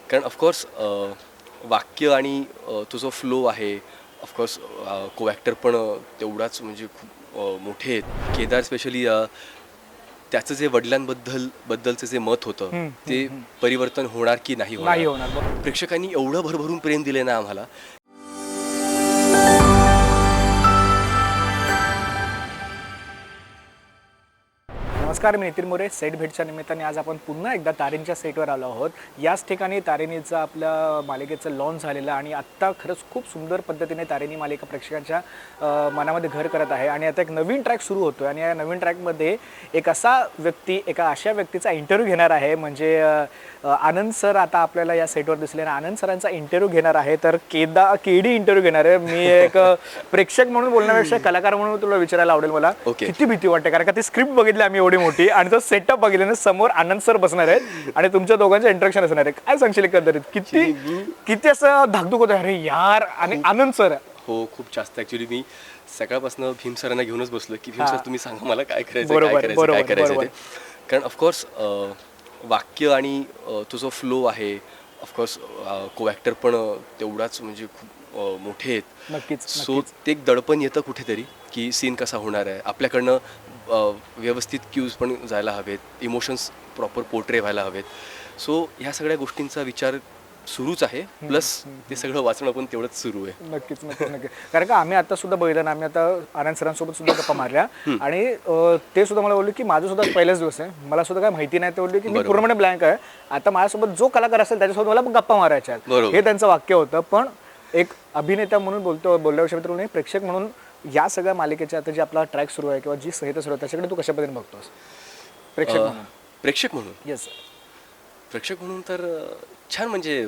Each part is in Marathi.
कारण ऑफकोर्स वाक्य आणि तो जो फ्लो आहे ऑफकोर्स को ॲक्टर पण तेवढाच म्हणजे खूप मोठे आहेत. केदार स्पेशली त्याचं जे बद्दलचं जे मत होतं ते परिवर्तन होणार की नाही नाही होणार. होणार. प्रेक्षकांनी एवढं भरभरून प्रेम दिले ना आम्हाला. नमस्कार, मी नितीन मोरे. सेट भेटच्या निमित्ताने आज आपण पुन्हा एकदा तारेंच्या सेटवर आलो आहोत. याच ठिकाणी तारेनीचं आपल्या मालिकेचं लॉन्च झालेलं आणि आत्ता खरंच खूप सुंदर पद्धतीने तारेनी मालिका प्रेक्षकांच्या मनामध्ये घर करत आहे आणि आता एक नवीन ट्रॅक सुरू होतो आणि या नवीन ट्रॅकमध्ये एका अशा व्यक्तीचा इंटरव्ह्यू घेणार आहे. म्हणजे आनंद सर आता आपल्याला या सेटवर दिसले आणि आनंद सरांचा इंटरव्ह्यू घेणार आहे. तर केडी इंटरव्ह्यू घेणार आहे. मी एक प्रेक्षक म्हणून बोलण्यापेक्षा कलाकार म्हणून तुला विचारायला आवडेल मला किती भीती वाटते, कारण का ती स्क्रिप्ट बघितली आम्ही एवढी मोठी आणि तो सेटअप बघितल्याने समोर आनंद सर बसणार आहेत आणि तुमच्या दोघांचं इंटरॅक्शन असणार आहे. काय सांगशील एकंदरीत किती असं धाकधूक होतं, अरे यार. आणि आनंद सर हो, खूप जास्त. ऍक्च्युली मी सकाळपासून भीम सरांना घेऊनच बसलो की भीम सर तुम्ही सांगा मला काय करायचं काय करायचं ते. कारण ऑफकोर्स वाक्य आणि तो जो फ्लो आहे ऑफकोर्स को ॲक्टर पण तेवढाच म्हणजे खूप मोठे आहेत. नक्कीच. सो ते एक दडपण येतं कुठेतरी की सीन कसा होणार आहे. आपल्याकडनं व्यवस्थित क्यूज पण जायला हवेत, इमोशन्स प्रॉपर पोर्ट्रे व्हायला हवेत. सो ह्या सगळ्या गोष्टींचा विचार सुरूच आहे. प्लस ते सगळं वाचणं पण तेवढंच सुरू आहे. नक्की. कारण का आम्ही आता सुद्धा बघितलं ना, आम्ही आता आनंद सरांसोबत सुद्धा गप्पा मारल्या आणि ते सुद्धा मला बोलले की माझं सुद्धा पहिलाच दिवस आहे, मला सुद्धा काय माहिती नाही. ते बोलले की मी पूर्णपणे ब्लँक आहे, आता माझ्यासोबत जो कलाकार असेल त्याच्यासोबत मला गप्पा मारायच्या आहेत. हे त्यांचं वाक्य होतं. पण एक अभिनेता म्हणून बोलल्यापेक्षा मित्र प्रेक्षक म्हणून या सगळ्या मालिकेच्या आता जे आपला ट्रॅक सुरू आहे किंवा जी संहिता सुरू आहे त्याच्याकडे तू कशा पद्धतीने बघतोस प्रेक्षक म्हणून? येस, प्रेक्षक म्हणून तर छान. म्हणजे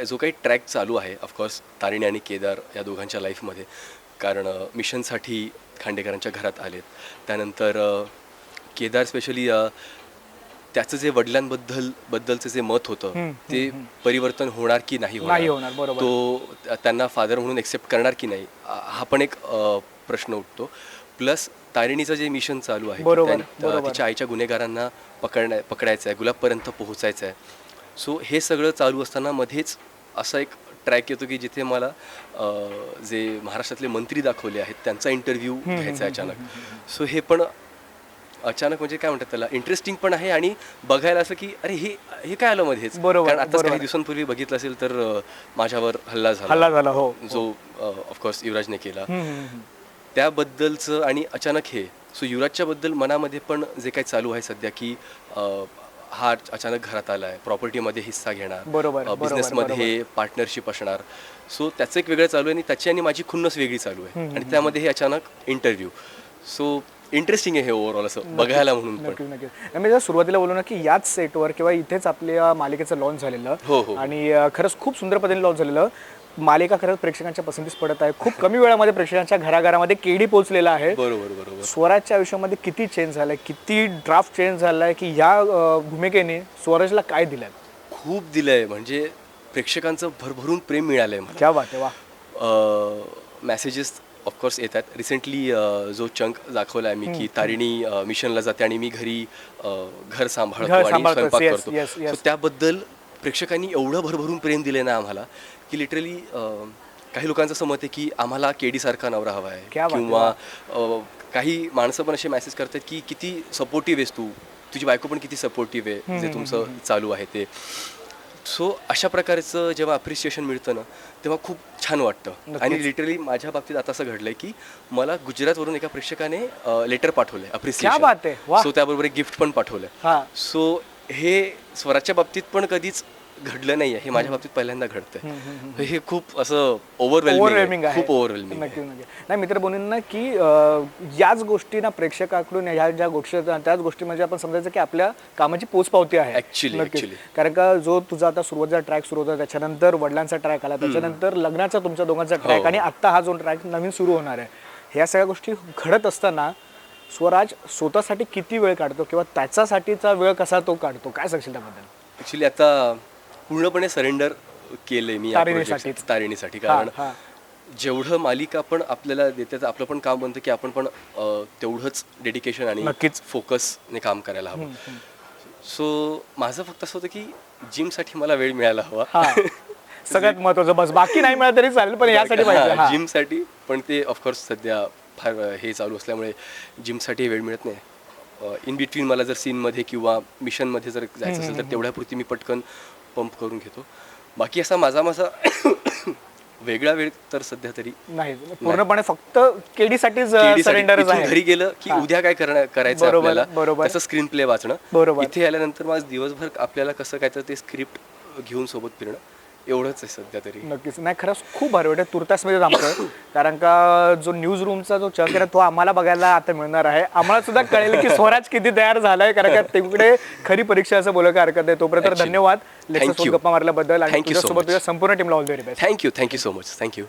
जो काही ट्रॅक चालू आहे ऑफकोर्स तारिणी आणि केदार या दोघांच्या लाईफमध्ये, कारण मिशनसाठी खांडेकरांच्या घरात आलेत. त्यानंतर केदार स्पेशली त्याचं जे बद्दलचं जे मत होतं ते परिवर्तन होणार की नाही होणार, तो त्यांना फादर म्हणून एक्सेप्ट करणार की नाही, हा पण एक प्रश्न उठतो. प्लस तारिणीचं जे मिशन चालू आहे, तिच्या आईच्या गुन्हेगारांना पकडायचं आहे, गुलाबपर्यंत पोहोचायचं आहे. सो हे सगळं चालू असताना मध्येच असा एक ट्रॅक येतो की जिथे मला जे महाराष्ट्रातले मंत्री दाखवले आहेत त्यांचा इंटरव्ह्यू घ्यायचा आहे अचानक. सो हे पण अचानक म्हणजे काय म्हणतात त्याला, इंटरेस्टिंग पण आहे आणि बघायला असं की अरे हे काय आलं मध्येच. कारण आताच काही दिवसांपूर्वी बघितलं असेल तर माझ्यावर हल्ला झाला हो, जो ऑफकोर्स युवराजने केला, त्याबद्दलचं. आणि अचानक हे सो युवराजच्या बद्दल मनामध्ये पण जे काही चालू आहे सध्या की हा अचानक घरात आला आहे, प्रॉपर्टीमध्ये हिस्सा घेणार, बिझनेसमध्ये पार्टनरशिप असणार. सो त्याचं एक वेगळं चालू आहे आणि त्याची आणि माझी खुन्नस वेगळी चालू आहे आणि त्यामध्ये हे अचानक इंटरव्ह्यू. सो इंटरेस्टिंग आहे हे ओव्हरऑल असं बघायला म्हणून. नक्की. मी जर सुरुवातीला बोललो ना की याच सेटवर किंवा इथेच आपल्या मालिकेचं लॉन्च झालेलं आणि खरंच खूप सुंदर पद्धतीने लॉन्च झालेलं. मालिका खरंच प्रेक्षकांच्या पसंतीस पडत आहे. खूप कमी वेळामध्ये प्रेक्षकांच्या घराघरामध्ये केडी पोहोचलेला आहे. बरोबर. स्वराजच्या आयुष्यामध्ये किती चेंज झालाय, किती ड्राफ्ट चेंज झालाय, की या भूमिकेने स्वराजला काय दिलंय? खूप दिलंय. म्हणजे प्रेक्षकांचं भरभरून प्रेम मिळालंय मला. क्या बात आहे. वा. मेसेजेस ऑफकोर्स येतात. रिसेंटली जो चंक दाखवला आहे मी की तारिणी मिशनला जाते आणि मी घरी घर सांभाळतो आणि स्वयंपाक करतो. सो त्याबद्दल प्रेक्षकांनी एवढं भरभरून प्रेम दिले ना आम्हाला की लिटरली काही लोकांचं असं मत आहे की आम्हाला केडी सारखा नवरा हवा आहे, किंवा काही माणसं पण असे मेसेज करतात की किती सपोर्टिव्ह आहेस तुझी बायको पण किती सपोर्टिव्ह आहे जे तुमचं चालू आहे ते. सो अशा प्रकारचं जेव्हा अप्रिसिएशन मिळतं ना तेव्हा खूप छान वाटतं. आणि लिटरली माझ्या बाबतीत आता असं घडलंय की मला गुजरातवरून एका प्रेक्षकाने लेटर पाठवलंय अप्रिसिएशन. सो त्याबरोबर एक गिफ्ट पण पाठवलंय. सो हे स्वराजच्या बाबतीत पण कधीच घडलं नाहीये, हे माझ्या बाबतीत पहिल्यांदा घडतंय. हे खूप असं ओव्हरवेल्मिंग आहे, खूप ओव्हरवेल्मिंग. नाही मित्र बोलून की याच गोष्टी ना प्रेक्षकाकडून ह्या ज्या गोष्टी त्याच गोष्टी म्हणजे आपण समजायचं की आपल्या कामाची पोचपावती आहे ऍक्च्युली. कारण का जो तुझा आता सुरुवातीचा ट्रॅक सुरू होता, त्याच्यानंतर वडिलांचा ट्रॅक आला, त्याच्यानंतर लग्नाचा तुमच्या दोघांचा ट्रॅक आणि आता हा जो ट्रॅक नवीन सुरू होणार आहे, ह्या सगळ्या गोष्टी घडत असताना स्वराज स्वतःसाठी किती वेळ काढतो किंवा त्याच्यासाठीचा वेळ कसा तो काढतो, काय सांगशील त्याबद्दल? ऍक्च्युली आता पूर्णपणे सरेंडर केलंय मी तारिणीसाठी. कारण जेवढं मालिका पण आपल्याला देते तर आपलं पण काम बनतं की आपण पण तेवढंच डेडिकेशन आणि नक्कीच फोकसने काम करायला हवं. सो माझं फक्त असं होतं की जिमसाठी मला वेळ मिळायला हवा. हा सगळ्यात महत्वाचं, बस बाकी नाही मिळालं तरी चालेल पण यासाठी पाहिजे. हा. जिमसाठी. पण ते ऑफकोर्स सध्या फार हे चालू असल्यामुळे जिमसाठी वेळ मिळत नाही. इन बिटवीन मला जर सीनमध्ये किंवा मिशनमध्ये जर जायचं असेल तर तेवढ्यापुरती मी पटकन पंप करून घेतो. बाकी असा माझा वेगळा वेळ तर सध्या तरी नाही पूर्णपणे फक्त केडीसाठीच KD साठी. सरेंडरच इथून आहे. घरी गेलं की उद्या काय करायचं बरोबर, आपल्याला बरोबर. त्याचं स्क्रीन प्ले वाचणं. बरोबर. इथे आल्यानंतर माझं दिवसभर आपल्याला कसं काय तर ते स्क्रिप्ट घेऊन सोबत फिरणं एवढंच आहे सध्या तरी. नक्कीच. नाही खरंच खूप भारी वाटतं. तुर्तासमध्ये थांबतोय कारण का जो न्यूज रूमचा जो चक आहे तो आम्हाला बघायला आता मिळणार आहे. आम्हाला सुद्धा कळेल की स्वराज किती तयार झालाय, कारण का तिकडे खरी परीक्षा असं बोलायला हरकत नाही. तोपर्यंत Actually. धन्यवाद Thank you. गप्पा मारल्याबद्दल आणि Thank you so तुझ्यासोबत much. तुझ्या संपूर्ण टीमला all the very best. Thank you so much. Thank you.